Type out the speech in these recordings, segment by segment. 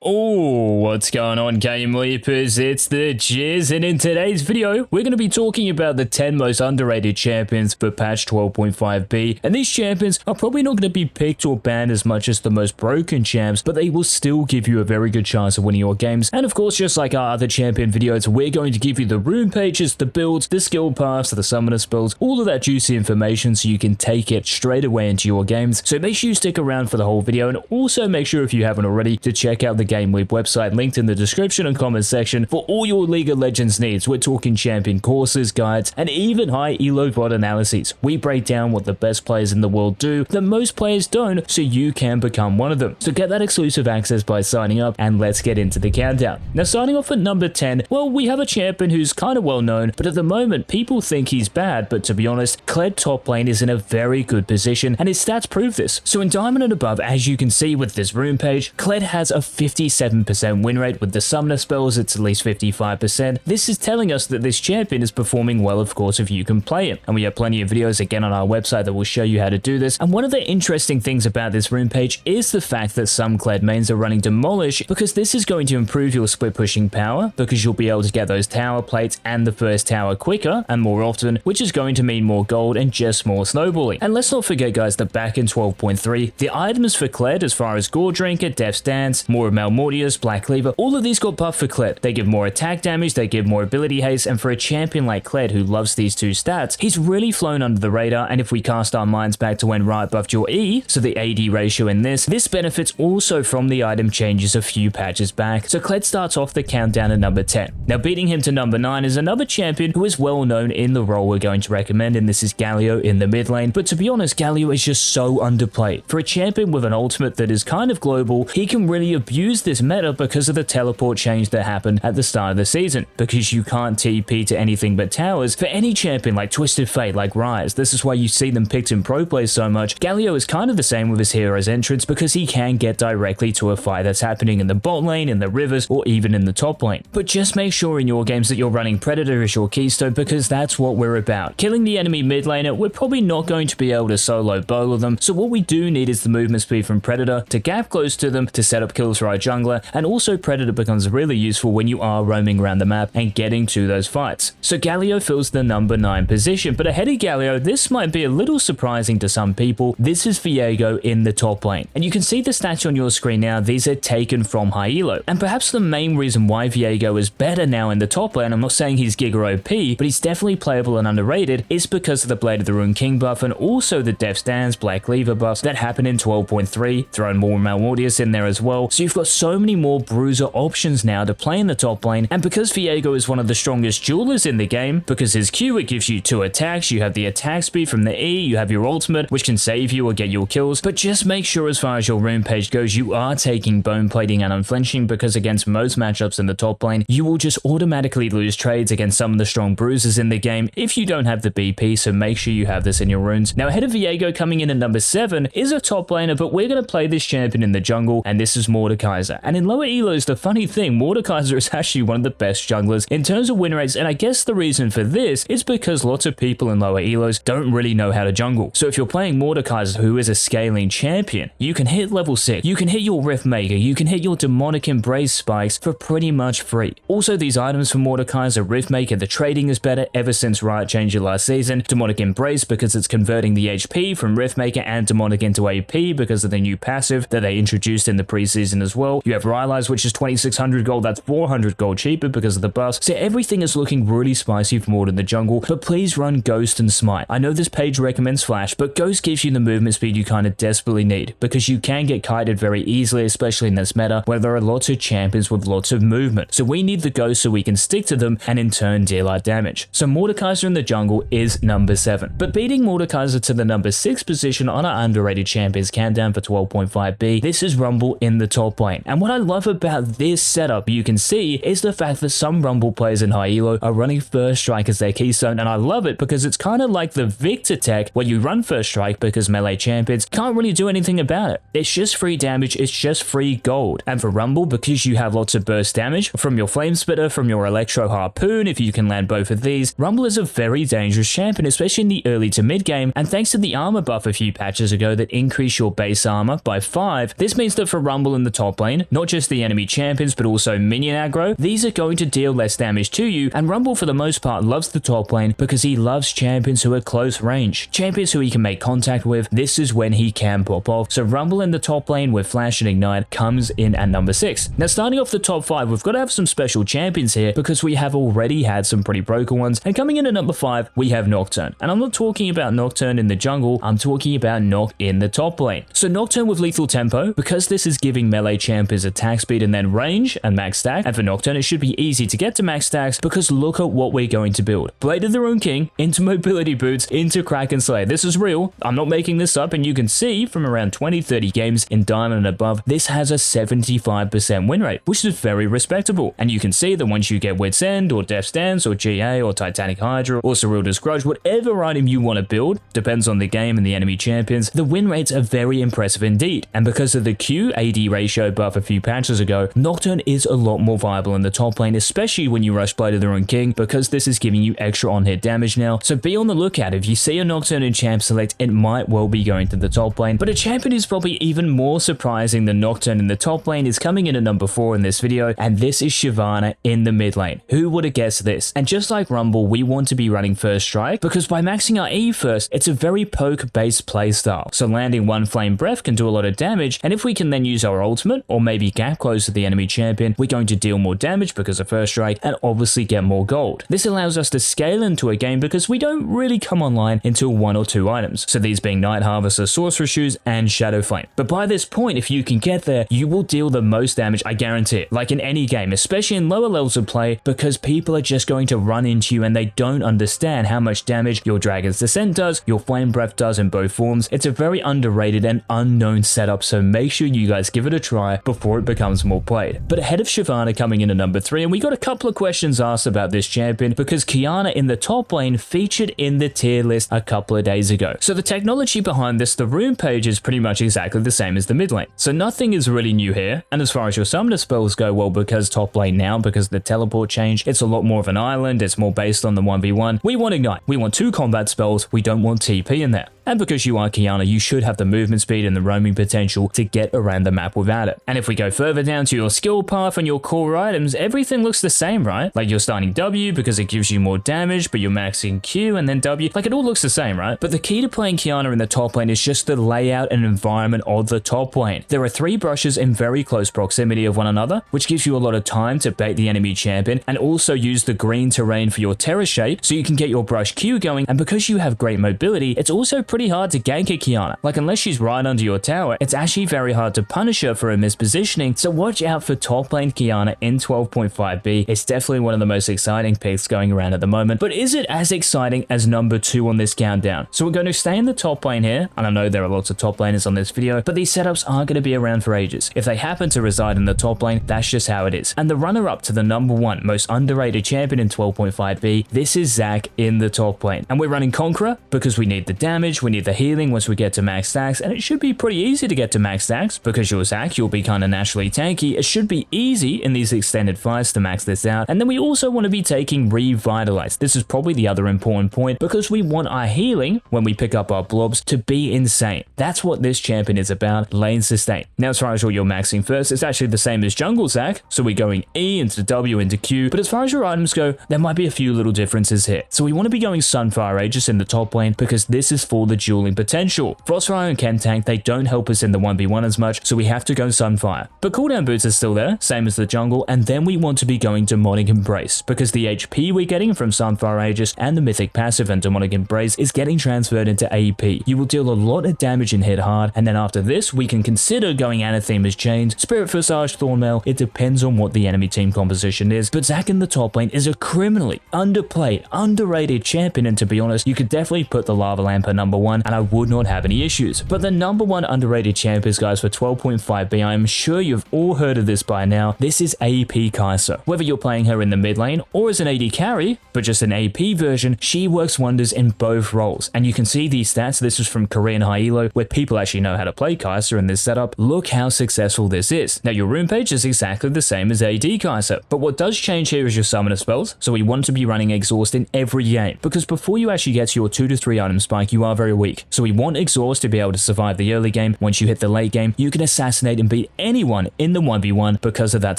Oh, what's going on, Game Leapers? It's the Jizz, and in today's video, we're going to be talking about the 10 most underrated champions for patch 12.5b, and these champions are probably not going to be picked or banned as much as the most broken champs, but they will still give you a very good chance of winning your games. And of course, just like our other champion videos, we're going to give you the rune pages, the builds, the skill paths, the summoner spells, all of that juicy information so you can take it straight away into your games. So make sure you stick around for the whole video, and also make sure, if you haven't already, to check out the GameLeap website linked in the description and comment section for all your League of Legends needs. We're talking champion courses, guides, and even high elo VOD analyses. We break down what the best players in the world do that most players don't, so you can become one of them. So get that exclusive access by signing up, and let's get into the countdown. Now, starting off at number 10, well, we have a champion who's kind of well known, but at the moment people think he's bad, but to be honest, Kled top lane is in a very good position, and his stats prove this. So in Diamond and above, as you can see with this rune page, Kled has a 57% win rate. With the summoner spells, it's at least 55%. This is telling us that this champion is performing well, of course, if you can play him. And we have plenty of videos again on our website that will show you how to do this. And one of the interesting things about this rune page is the fact that some Kled mains are running Demolish, because this is going to improve your split pushing power, because you'll be able to get those tower plates and the first tower quicker and more often, which is going to mean more gold and just more snowballing. And let's not forget, guys, that back in 12.3, the items for Kled, as far as Gore Drinker, Death's Dance, more of Malmortius, Black Cleaver, all of these got buffed for Kled. They give more attack damage, they give more ability haste, and for a champion like Kled who loves these two stats, he's really flown under the radar. And if we cast our minds back to when Riot buffed your E, so the AD ratio in this benefits also from the item changes a few patches back. So Kled starts off the countdown at number 10. Now, beating him to number 9 is another champion who is well known in the role we're going to recommend, and this is Galio in the mid lane. But to be honest, Galio is just so underplayed. For a champion with an ultimate that is kind of global, he can really abuse this meta because of the teleport change that happened at the start of the season. Because you can't TP to anything but towers, for any champion like Twisted Fate, like Ryze, this is why you see them picked in pro play so much. Galio is kind of the same with his hero's entrance, because he can get directly to a fight that's happening in the bot lane, in the rivers, or even in the top lane. But just make sure in your games that you're running Predator as your keystone, because that's what we're about. Killing the enemy mid laner, we're probably not going to be able to solo bowler them, so what we do need is the movement speed from Predator to gap close to them to set up kills for our jungler, and also Predator becomes really useful when you are roaming around the map and getting to those fights. So Galio fills the number 9 position, but ahead of Galio, this might be a little surprising to some people, this is Viego in the top lane. And you can see the stats on your screen now, these are taken from high elo. And perhaps the main reason why Viego is better now in the top lane, I'm not saying he's Giga OP, but he's definitely playable and underrated, is because of the Blade of the Rune King buff and also the Death's Dance, Black Cleaver buffs that happened in 12.3, throwing more Malmortius in there as well. So you've got so many more bruiser options now to play in the top lane, and because Viego is one of the strongest duelers in the game, because his Q, it gives you 2 attacks, you have the attack speed from the E, you have your ultimate, which can save you or get your kills. But just make sure, as far as your rune page goes, you are taking bone plating and unflinching, because against most matchups in the top lane, you will just automatically lose trades against some of the strong bruisers in the game if you don't have the BP, so make sure you have this in your runes. Now, ahead of Viego, coming in at number 7, is a top laner, but we're going to play this champion in the jungle, and this is Mordekaiser. And in lower elos, the funny thing, Mordekaiser is actually one of the best junglers in terms of win rates, and I guess the reason for this is because lots of people in lower elos don't really know how to jungle. So if you're playing Mordekaiser, who is a scaling champion, you can hit level 6, you can hit your Riftmaker, you can hit your Demonic Embrace spikes for pretty much free. Also, these items for Mordekaiser, Riftmaker, the trading is better ever since Riot changed it last season. Demonic Embrace, because it's converting the HP from Riftmaker and Demonic into AP because of the new passive that they introduced in the preseason as well. You have Rylai's, which is 2600 gold, that's 400 gold cheaper because of the buffs. So everything is looking really spicy for Mord in the jungle, but please run Ghost and Smite. I know this page recommends Flash, but Ghost gives you the movement speed you kind of desperately need, because you can get kited very easily, especially in this meta where there are lots of champions with lots of movement. So we need the Ghost so we can stick to them and in turn deal our damage. So Mordekaiser in the jungle is number 7. But beating Mordekaiser to the number 6 position on our underrated champions countdown for 12.5b, this is Rumble in the top lane. And what I love about this setup, you can see, is the fact that some Rumble players in high elo are running First Strike as their keystone, and I love it because it's kind of like the Victor tech where you run First Strike because melee champions can't really do anything about it. It's just free damage, it's just free gold. And for Rumble, because you have lots of burst damage from your Flame Spitter, from your Electro Harpoon, if you can land both of these, Rumble is a very dangerous champion, especially in the early to mid game. And thanks to the armor buff a few patches ago that increased your base armor by 5, this means that for Rumble in the top lane, not just the enemy champions, but also minion aggro, these are going to deal less damage to you, and Rumble for the most part loves the top lane because he loves champions who are close range, champions who he can make contact with. This is when he can pop off. So Rumble in the top lane with Flash and Ignite comes in at number 6. Now starting off the top 5, we've got to have some special champions here because we have already had some pretty broken ones, and coming in at number 5, we have Nocturne. And I'm not talking about Nocturne in the jungle, I'm talking about Noct in the top lane. So Nocturne with lethal tempo, because this is giving melee champions attack speed and then range and max stack, and for Nocturne it should be easy to get to max stacks because look at what we're going to build. Blade of the Rune King into mobility boots into Kraken Slayer. This is real, I'm not making this up, and you can see from around 20-30 games in Diamond and above, this has a 75% win rate, which is very respectable. And you can see that once you get Wit's End or Death's Dance or GA or Titanic Hydra or Serylda's Grudge, whatever item you want to build, depends on the game and the enemy champions, the win rates are very impressive indeed. And because of the Q-AD ratio buff a few patches ago, Nocturne is a lot more viable in the top lane, especially when you rush Blade of the Rune King, because this is giving you extra on-hit damage now. So be on the lookout. If you see a Nocturne in Champ Select, it might well be going to the top lane. But a champion is probably even more surprising than Nocturne in the top lane is coming in at number 4 in this video, and this is Shyvana in the mid lane. Who would have guessed this? And just like Rumble, we want to be running First Strike because by maxing our E first, it's a very poke-based playstyle. So landing one Flame Breath can do a lot of damage, and if we can then use our ultimate or maybe gap close to the enemy champion, we're going to deal more damage because of First Strike and obviously get more gold. This allows us to scale into a game because we don't really come online until 1 or 2 items. So these being Night Harvester, Sorcerer's Shoes, and Shadow Flame. But by this point, if you can get there, you will deal the most damage, I guarantee it. Like in any game, especially in lower levels of play, because people are just going to run into you and they don't understand how much damage your Dragon's Descent does, your Flame Breath does in both forms. It's a very underrated and unknown setup, so make sure you guys give it a try before it becomes more played. But ahead of Shyvana coming in at number 3, and we got a couple of questions asked about this champion because Qiyana in the top lane featured in the tier list a couple of days ago. So the technology behind this, the rune page is pretty much exactly the same as the mid lane. So nothing is really new here. And as far as your summoner spells go, well, because top lane now, because the teleport change, it's a lot more of an island, it's more based on the 1v1. We want Ignite, we want 2 combat spells, we don't want TP in there. And because you are Qiyana, you should have the movement speed and the roaming potential to get around the map without it. And if we go further down to your skill path and your core items, everything looks the same, right? Like you're starting W because it gives you more damage, but you're maxing Q and then W. Like it all looks the same, right? But the key to playing Qiyana in the top lane is just the layout and environment of the top lane. There are 3 brushes in very close proximity of one another, which gives you a lot of time to bait the enemy champion and also use the green terrain for your terror shape so you can get your brush Q going. And because you have great mobility, it's also pretty hard to gank a Qiyana. Like unless she's right under your tower, it's actually very hard to punish her for a mispositioning. So watch out for top lane Qiyana in 12.5b. It's definitely one of the most exciting picks going around at the moment. But is it as exciting as number 2 on this countdown? So we're going to stay in the top lane here. And I know there are lots of top laners on this video, but these setups aren't going to be around for ages. If they happen to reside in the top lane, that's just how it is. And the runner-up to the number 1 most underrated champion in 12.5b, this is Zac in the top lane. And we're running Conqueror because we need the damage, we need the healing once we get to max stacks, and it should be pretty easy to get to max stacks because you're Zac, you'll be kind of naturally tanky. It should be easy in these extended fights to max this out. And then we also want to be taking Revitalize. This is probably the other important point because we want our healing when we pick up our blobs to be insane. That's what this champion is about, lane sustain. Now as far as what you're maxing first, it's actually the same as jungle Zac, so we're going E into W into Q, but as far as your items go, there might be a few little differences here. So we want to be going Sunfire Aegis in the top lane because this is for the dueling potential. Frostfire and Ken Tank, they don't help us in the 1v1 as much, so we have to go Sunfire. But cooldown boots are still there, same as the jungle, and then we want to be going Demonic Embrace because the HP we're getting from Sunfire Aegis and the mythic passive and Demonic Embrace is getting transferred into AP. You will deal a lot of damage and hit hard, and then after this we can consider going Anathema's Chains, Spirit Visage, Thornmail. It depends on what the enemy team composition is, but Zac in the top lane is a criminally underplayed, underrated champion, and to be honest, you could definitely put the Lava Lamp at number 1 and I would not have any issues. But the number 1 underrated champions, guys, for 12.5b, I am sure you've all heard of this by now. This is AP Kai'Sa. Whether you're playing her in the mid lane or as an AD carry, but just an AP version, she works wonders in both roles. And you can see these stats. This is from Korean High Elo, where people actually know how to play Kai'Sa in this setup. Look how successful this is. Now your rune page is exactly the same as AD Kai'Sa, but what does change here is your summoner spells. So we want to be running Exhaust in every game, because before you actually get to your 2 to 3 item spike, you are very very weak. So we want exhaust to be able to survive the early game. Once you hit the late game, you can assassinate and beat anyone in the 1v1 because of that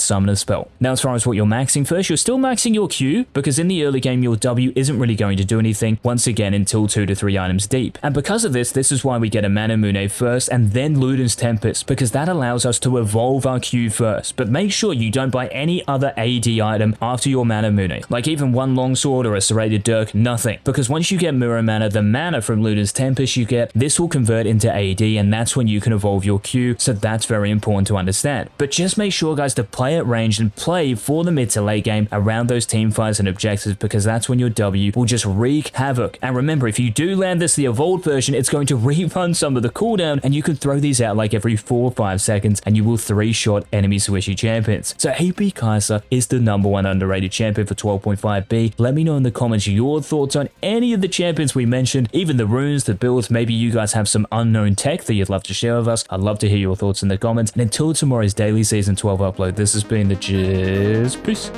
summoner spell. Now, as far as what you're maxing first, you're still maxing your Q because in the early game, your W isn't really going to do anything once again until 2 to 3 items deep. And because of this is why we get a Mana Mune first and then Luden's Tempest, because that allows us to evolve our Q first. But make sure you don't buy any other AD item after your Mana Mune, like even one longsword or a serrated dirk, nothing. Because once you get Mirror Mana, the mana from Luden's Tempest you get, this will convert into AD, and that's when you can evolve your Q, so that's very important to understand. But just make sure, guys, to play at range and play for the mid to late game around those team fights and objectives, because that's when your W will just wreak havoc. And remember, if you do land this, the evolved version, it's going to refund some of the cooldown, and you can throw these out like every 4 or 5 seconds, and you will 3-shot enemy swishy champions. So AP Kai'Sa is the #1 underrated champion for 12.5B. Let me know in the comments your thoughts on any of the champions we mentioned, even the runes, the builds. Maybe you guys have some unknown tech that you'd love to share with us. I'd love to hear your thoughts in the comments. And until tomorrow's daily season 12 upload, this has been the Jizz. Peace.